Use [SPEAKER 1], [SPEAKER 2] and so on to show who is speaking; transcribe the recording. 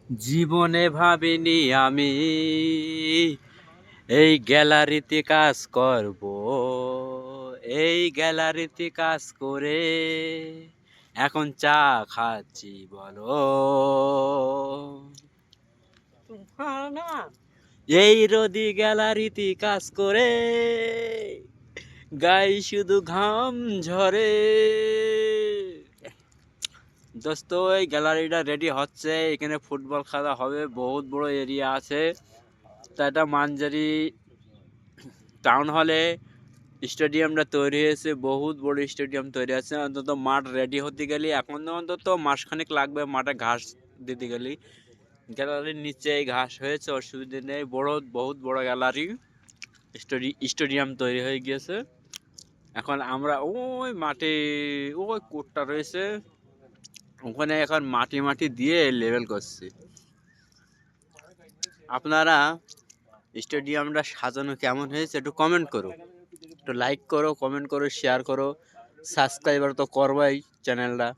[SPEAKER 1] জীবনে ভাবিনি আমি এই গ্যালারিতে কাজ করব, এই গ্যালারিতে কাজ করে এখন চা খাচ্ছি বলো। এই রোদি গ্যালারিতে কাজ করে গায়ে শুধু ঘাম ঝরে। দোস্ত, এই গ্যালারিটা রেডি হচ্ছে, এখানে ফুটবল খেলা হবে, বহুত বড় এরিয়া আছে। তা এটা মানজারি টাউন হলে স্টেডিয়ামটা তৈরি হয়েছে, বহুত বড় স্টেডিয়াম তৈরি আছে। অন্তত মাঠ রেডি হতে গেলে এখন অন্তত মাসখানেক লাগবে মাঠে ঘাস দিতে গেলে। গ্যালারির নিচে ঘাস হয়েছে, অসুবিধা নেই। বহুত বড় গ্যালারি, স্টেডিয়াম তৈরি হয়ে গিয়েছে। এখন আমরা ওই মাঠে, ওই কোর্টটা রয়েছে ওখানে এখন মাটি দিয়ে লেভেল করছি। আপনারা স্টেডিয়ামটা সাজানো কেমন হয়েছে একটু কমেন্ট করো, একটু লাইক করো, কমেন্ট করো, শেয়ার করো, সাবস্ক্রাইবার তো করবাই চ্যানেলটা।